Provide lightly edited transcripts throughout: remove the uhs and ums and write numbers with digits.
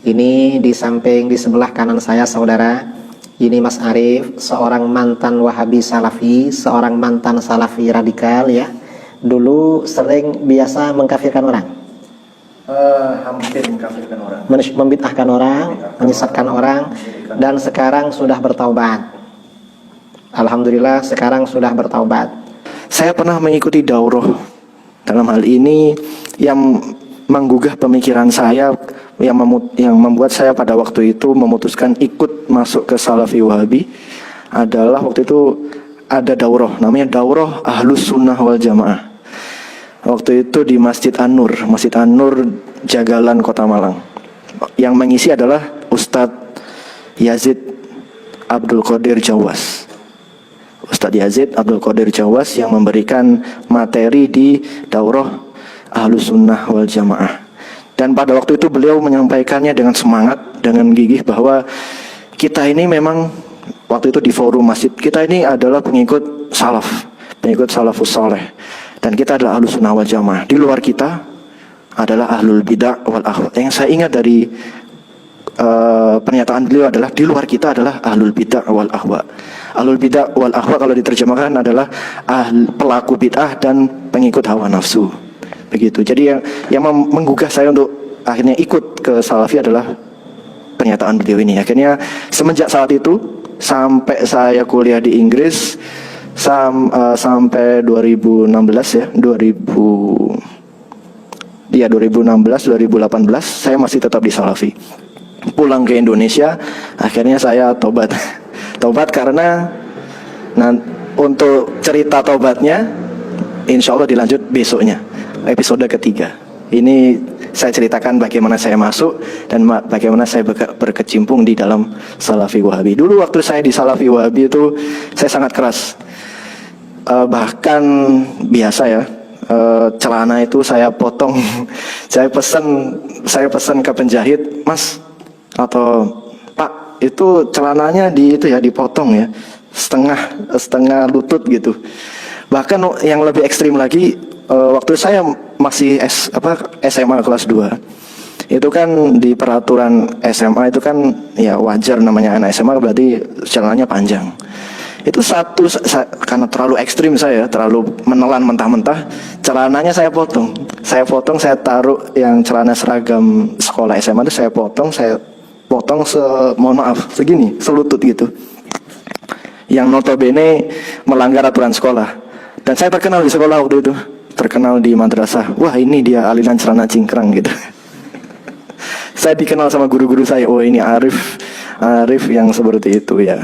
Ini di samping di sebelah kanan saya saudara, ini Mas Arif, seorang mantan Wahabi Salafi, seorang mantan Salafi radikal ya. Dulu sering biasa mengkafirkan orang. Hampir mengkafirkan orang. Membid'ahkan orang, menyesatkan orang, dan sekarang sudah bertaubat. Alhamdulillah sekarang sudah bertaubat. Saya pernah mengikuti daurah. Dalam hal ini yang menggugah pemikiran saya, yang membuat saya pada waktu itu memutuskan ikut masuk ke Salafi Wahabi adalah waktu itu ada daurah, namanya daurah Ahlus Sunnah wal Jamaah. Waktu itu di Masjid An-Nur Jagalan Kota Malang. Yang mengisi adalah Ustadz Yazid Abdul Qadir Jawas. Ustadz Yazid Abdul Qadir Jawas yang memberikan materi di daurah Ahlus Sunnah wal Jamaah. Dan pada waktu itu beliau menyampaikannya dengan semangat, dengan gigih bahwa kita ini memang waktu itu di forum masjid, kita ini adalah pengikut salaf, pengikut salafus soleh. Dan kita adalah Ahlus Sunnah wal Jamaah. Di luar kita adalah Ahlul Bidah wal Ahwa. Yang saya ingat dari pernyataan beliau adalah di luar kita adalah Ahlul Bidah wal Ahwa. Ahlul Bidah wal Ahwa kalau diterjemahkan adalah pelaku bid'ah dan pengikut hawa nafsu. Begitu. Jadi yang menggugah saya untuk akhirnya ikut ke Salafi adalah pernyataan beliau ini. Akhirnya semenjak saat itu sampai saya kuliah di Inggris sampai 2016 ya, 2016 2018 saya masih tetap di Salafi. Pulang ke Indonesia, akhirnya saya tobat. Tobat karena untuk cerita tobatnya insya Allah dilanjut besoknya, episode ketiga. Ini saya ceritakan bagaimana saya masuk dan bagaimana saya berkecimpung di dalam Salafi Wahabi. Dulu waktu saya di Salafi Wahabi itu saya sangat keras. Bahkan biasa ya, celana itu saya potong. saya pesan ke penjahit, Mas atau Pak, itu celananya dipotong ya, setengah lutut gitu. Bahkan yang lebih ekstrim lagi, waktu saya masih SMA kelas 2, itu kan di peraturan SMA itu kan ya wajar, namanya anak SMA berarti celananya panjang. Itu karena terlalu ekstrim, saya terlalu menelan mentah-mentah, celananya saya potong, saya taruh yang celana seragam sekolah SMA itu saya potong mohon maaf segini, selutut gitu, yang notabene melanggar aturan sekolah. Dan saya terkenal di sekolah waktu itu, terkenal di madrasah, wah ini dia aliran celana cingkrang gitu. Saya dikenal sama guru-guru saya, oh ini Arif yang seperti itu ya,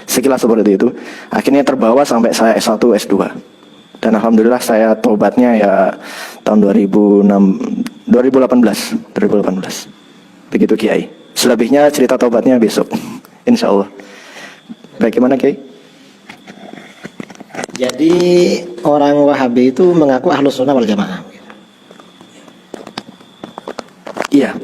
sekilas seperti itu. Akhirnya terbawa sampai saya S1, S2. Dan alhamdulillah saya tobatnya ya tahun 2018. Begitu Kiai. Selebihnya cerita tobatnya besok, insya Allah. Bagaimana Kiai? Jadi orang Wahabi itu mengaku Ahlus Sunnah wal Jamaah. Iya.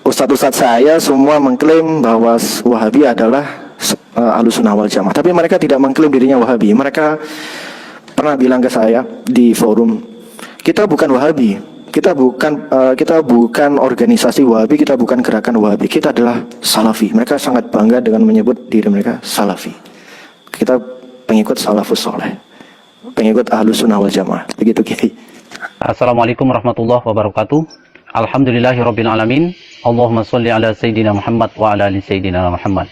Ustadz-ustadz saya semua mengklaim bahwa Wahabi adalah Ahlus Sunnah wal Jamaah. Tapi mereka tidak mengklaim dirinya Wahabi. Mereka pernah bilang ke saya di forum, kita bukan Wahabi, kita bukan organisasi Wahabi, kita bukan gerakan Wahabi, kita adalah Salafi. Mereka sangat bangga dengan menyebut diri mereka Salafi. Kita pengikut salafus soleh, pengikut Ahlus Sunnah wal Jamaah. Begitu Kiai. Assalamualaikum warahmatullahi wabarakatuh. Alhamdulillahirabbil alamin. Allahumma sholli ala sayyidina Muhammad wa ala ali sayyidina Muhammad.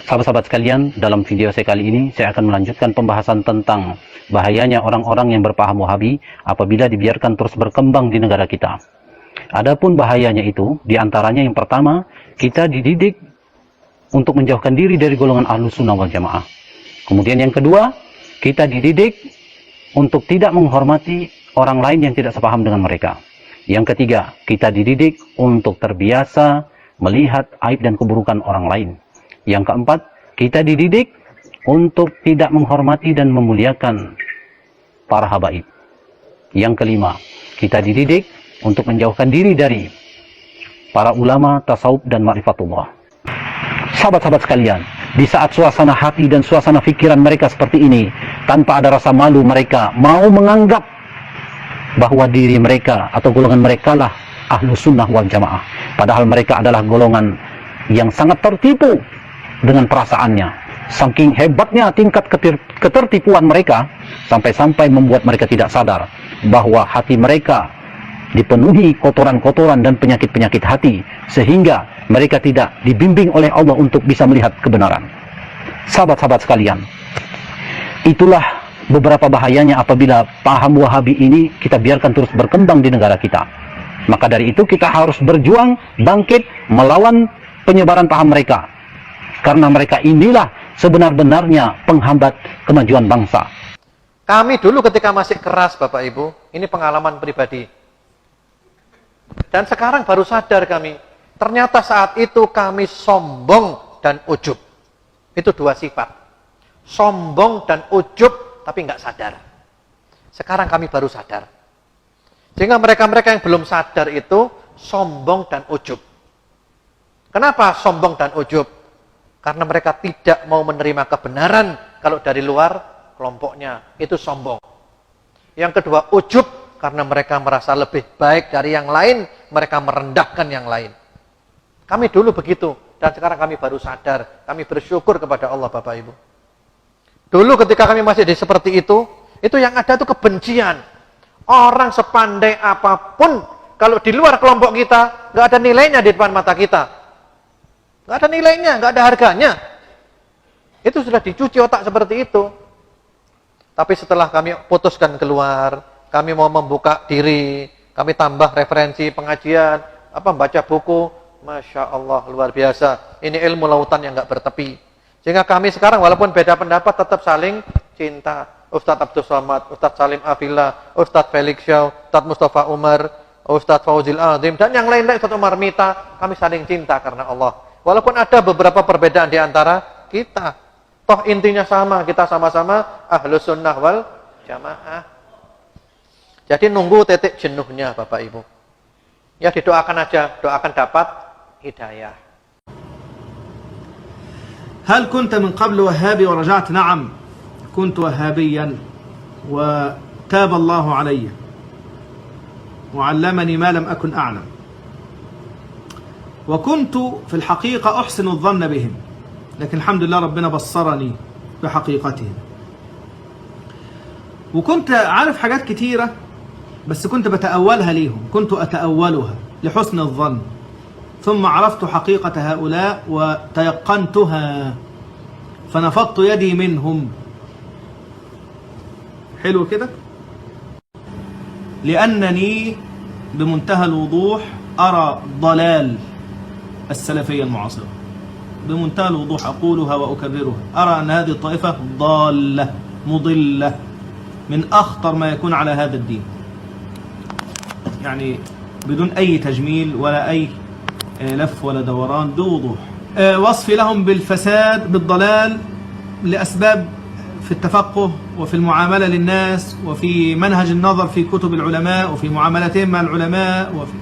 Sahabat-sahabat sekalian, dalam video saya kali ini saya akan melanjutkan pembahasan tentang bahayanya orang-orang yang berpaham Wahabi apabila dibiarkan terus berkembang di negara kita. Adapun bahayanya itu, diantaranya yang pertama, kita dididik untuk menjauhkan diri dari golongan Ahlus Sunnah wal Jamaah. Kemudian yang kedua, kita dididik untuk tidak menghormati orang lain yang tidak sepaham dengan mereka. Yang ketiga, kita dididik untuk terbiasa melihat aib dan keburukan orang lain. Yang keempat, kita dididik untuk tidak menghormati dan memuliakan para habaib. Yang kelima, kita dididik untuk menjauhkan diri dari para ulama tasawuf dan ma'rifatullah. Sahabat-sahabat sekalian, di saat suasana hati dan suasana pikiran mereka seperti ini, tanpa ada rasa malu, mereka mau menganggap bahwa diri mereka atau golongan mereka lah Ahlus Sunnah wal Jamaah. Padahal mereka adalah golongan yang sangat tertipu dengan perasaannya. Saking hebatnya tingkat ketertipuan mereka, sampai-sampai membuat mereka tidak sadar bahwa hati mereka dipenuhi kotoran-kotoran dan penyakit-penyakit hati, sehingga mereka tidak dibimbing oleh Allah untuk bisa melihat kebenaran. Sahabat-sahabat sekalian, itulah beberapa bahayanya apabila paham Wahabi ini kita biarkan terus berkembang di negara kita. Maka dari itu kita harus berjuang, bangkit, melawan penyebaran paham mereka. Karena mereka inilah sebenar-benarnya penghambat kemajuan bangsa. Kami dulu ketika masih keras Bapak Ibu, ini pengalaman pribadi. Dan sekarang baru sadar kami, ternyata saat itu kami sombong dan ujub. Itu dua sifat. Sombong dan ujub, tapi nggak sadar. Sekarang kami baru sadar. Sehingga mereka-mereka yang belum sadar itu sombong dan ujub. Kenapa sombong dan ujub? Karena mereka tidak mau menerima kebenaran kalau dari luar kelompoknya. Itu sombong. Yang kedua, ujub. Karena mereka merasa lebih baik dari yang lain, mereka merendahkan yang lain. Kami dulu begitu. Dan sekarang kami baru sadar. Kami bersyukur kepada Allah Bapak Ibu. Dulu ketika kami masih seperti itu yang ada itu kebencian. Orang sepandai apapun, kalau di luar kelompok kita, nggak ada nilainya di depan mata kita. Nggak ada nilainya, nggak ada harganya. Itu sudah dicuci otak seperti itu. Tapi setelah kami putuskan keluar, kami mau membuka diri, kami tambah referensi pengajian, baca buku, Masya Allah, luar biasa. Ini ilmu lautan yang nggak bertepi. Sehingga kami sekarang walaupun beda pendapat tetap saling cinta. Ustadz Abdul Somad, Ustadz Salim Afillah, Ustadz Felix Shaw, Ustadz Mustafa Umar, Ustadz Fauzil Azim, dan yang lain-lain, Ustadz Umar Mita, kami saling cinta karena Allah. Walaupun ada beberapa perbedaan di antara kita. Toh intinya sama, kita sama-sama Ahlus Sunnah wal Jamaah. Jadi nunggu titik jenuhnya Bapak Ibu. Ya didoakan aja, doakan dapat hidayah. هل كنت من قبل وهابي ورجعت؟ نعم كنت وهابيا وتاب الله علي وعلمني ما لم أكن أعلم وكنت في الحقيقة أحسن الظن بهم لكن الحمد لله ربنا بصرني بحقيقتهم وكنت عارف حاجات كتيرة بس كنت بتأولها ليهم كنت أتأولها لحسن الظن ثم عرفت حقيقة هؤلاء وتيقنتها فنفضت يدي منهم حلو كده لأنني بمنتهى الوضوح أرى ضلال السلفية المعاصرة بمنتهى الوضوح أقولها وأكررها أرى أن هذه الطائفة ضالة مضلة من أخطر ما يكون على هذا الدين يعني بدون أي تجميل ولا أي لف ولا دوران بوضوح وصفي لهم بالفساد بالضلال لأسباب في التفقه وفي المعاملة للناس وفي منهج النظر في كتب العلماء وفي معاملتهم مع العلماء وفي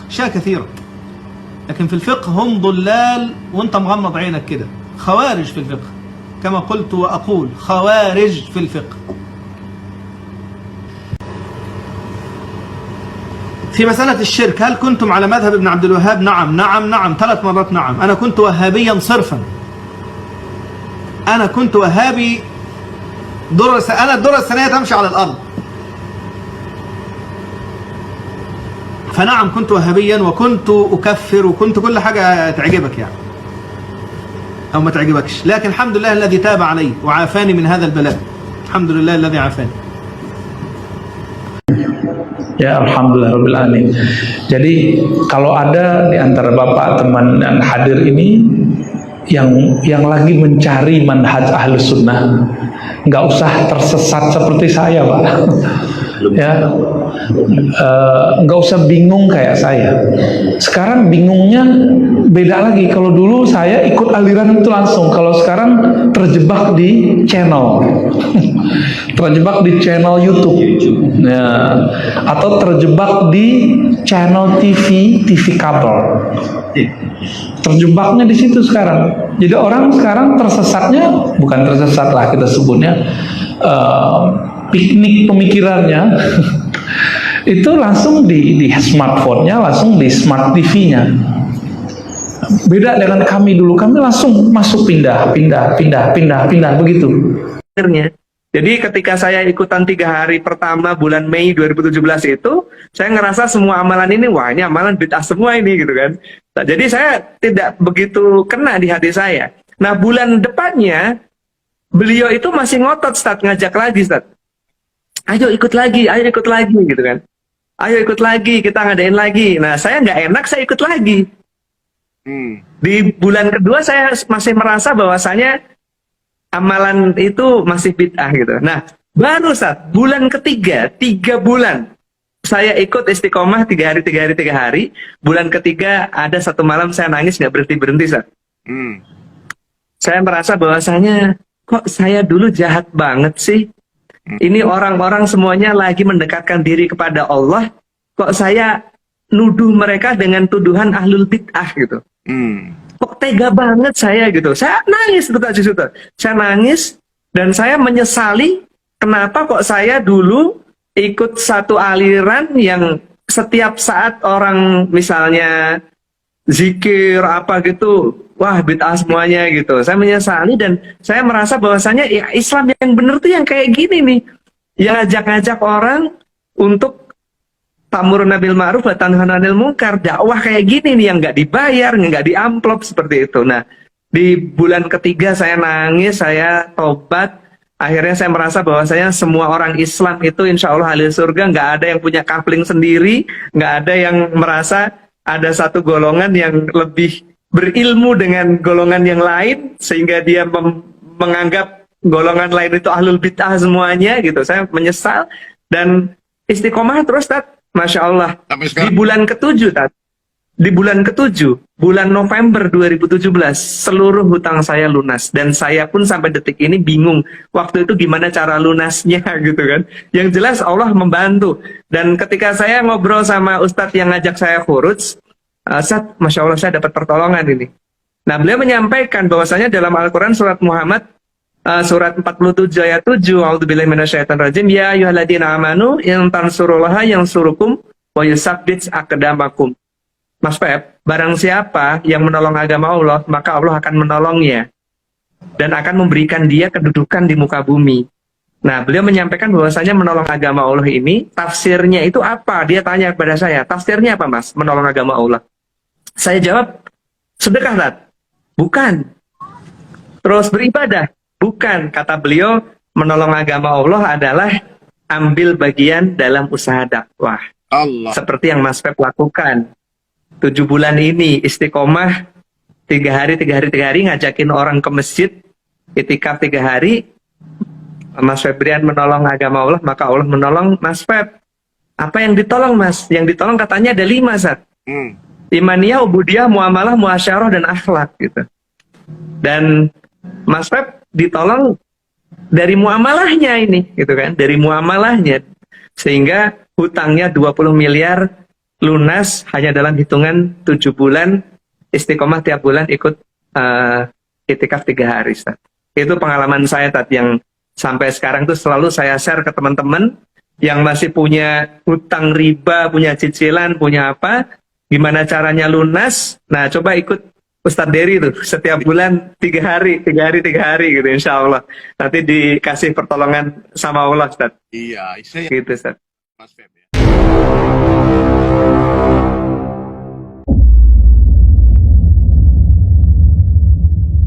أشياء كثيرة لكن في الفقه هم ضلال وانت مغمض عينك كده خوارج في الفقه كما قلت وأقول خوارج في الفقه في مسألة الشرك هل كنتم على مذهب ابن عبد الوهاب؟ نعم نعم نعم 3 مرات نعم أنا كنت وهابيا صرفا أنا كنت وهابي أنا الدرة الثانية تمشي على الأرض فنعم كنت وهابيا وكنت أكفر وكنت كل حاجة تعجبك يعني أو ما تعجبكش لكن الحمد لله الذي تاب علي وعافاني من هذا البلاء الحمد لله الذي عافاني. Ya, alhamdulillahirrahmanirrahim. Jadi kalau ada di antara bapak teman yang hadir ini yang lagi mencari manhaj Ahlus Sunnah, nggak usah tersesat seperti saya, Pak. Ya, nggak usah bingung kayak saya. Sekarang bingungnya beda lagi. Kalau dulu saya ikut aliran itu langsung. Kalau sekarang terjebak di channel. Terjebak di channel YouTube, ya, atau terjebak di channel TV kabel. Terjebaknya di situ sekarang. Jadi orang sekarang tersesatnya, bukan tersesat lah kita sebutnya, piknik pemikirannya itu langsung di smartphone-nya, langsung di smart TV-nya. Beda dengan kami dulu, kami langsung masuk pindah begitu. Akhirnya, jadi ketika saya ikutan 3 hari pertama bulan Mei 2017 itu, saya ngerasa semua amalan ini, wah ini amalan bid'ah semua ini gitu kan. Nah, jadi saya tidak begitu kena di hati saya. Nah bulan depannya, beliau itu masih ngotot, Ustaz, ngajak lagi, Ustaz. Ayo ikut lagi gitu kan. Ayo ikut lagi, kita ngadain lagi. Nah saya nggak enak, saya ikut lagi. Di bulan kedua saya masih merasa bahwasanya amalan itu masih bid'ah gitu. Nah, baru saat bulan ketiga, 3 bulan saya ikut istiqomah 3 hari. Bulan ketiga ada satu malam saya nangis nggak berhenti Ustaz. Saya merasa bahwasanya kok saya dulu jahat banget sih. Ini orang-orang semuanya lagi mendekatkan diri kepada Allah, kok saya nuduh mereka dengan tuduhan ahlul bid'ah gitu. Kok tega banget saya gitu. Saya nangis itu. Saya nangis dan saya menyesali kenapa kok saya dulu ikut satu aliran yang setiap saat orang misalnya zikir apa gitu, wah bid'ah semuanya gitu. Saya menyesali dan saya merasa bahwasanya ya Islam yang benar tuh yang kayak gini nih. Yang ngajak-ngajak orang untuk ta'muruna bil ma'ruf wa tanhauna 'anil munkar, dakwah kayak gini nih yang nggak dibayar, nggak diamplop seperti itu. Nah, di bulan ketiga saya nangis, saya tobat. Akhirnya saya merasa bahwasanya semua orang Islam itu insya Allah ahli surga, nggak ada yang punya kafling sendiri, nggak ada yang merasa ada satu golongan yang lebih berilmu dengan golongan yang lain sehingga dia menganggap golongan lain itu ahlul bid'ah semuanya gitu. Saya menyesal dan istiqomah terus, Tat. Masya Allah, di bulan ke-7, bulan November 2017, seluruh hutang saya lunas. Dan saya pun sampai detik ini bingung, waktu itu gimana cara lunasnya gitu kan. Yang jelas Allah membantu. Dan ketika saya ngobrol sama Ustadz yang ngajak saya khuruj, Ustadz, Masya Allah saya dapat pertolongan ini. Nah beliau menyampaikan bahwasanya dalam Al-Quran surat Muhammad, surat 47 ayat 7, a'udzubillahi minasyaitonir rajim, ya ayyuhalladzina amanu in tansurullaha yansurukum wa yusabbit aqdamakum. Mas Pep, barang siapa yang menolong agama Allah, maka Allah akan menolongnya dan akan memberikan dia kedudukan di muka bumi. Nah, beliau menyampaikan bahwasanya menolong agama Allah ini tafsirnya itu apa? Dia tanya kepada saya, tafsirnya apa, Mas? Menolong agama Allah. Saya jawab, sedekah, Tat? Bukan. Terus beribadah? Bukan, kata beliau, menolong agama Allah adalah ambil bagian dalam usaha dakwah. Allah. Seperti yang Mas Pep lakukan. 7 bulan ini istiqomah 3 hari ngajakin orang ke masjid, itikaf 3 hari. Mas Febrian menolong agama Allah, maka Allah menolong Mas Pep. Apa yang ditolong, Mas? Yang ditolong katanya ada 5, Zat. Imaniyah, ubudiyah, muamalah, muasyarah, dan akhlak gitu. Dan Mas Pep ditolong dari muamalahnya ini gitu kan, dari muamalahnya, sehingga hutangnya 20 miliar lunas hanya dalam hitungan 7 bulan istiqomah, tiap bulan ikut itikaf 3 hari, Ustaz. Itu pengalaman saya, Tat, yang sampai sekarang tuh selalu saya share ke teman-teman yang masih punya hutang riba, punya cicilan, punya apa, gimana caranya lunas. Nah coba ikut Ustadz Dery tuh, setiap bulan 3 hari gitu, insya Allah. Nanti dikasih pertolongan sama Allah, Ustadz. Iya, gitu, Ustadz. Mas Feb ya.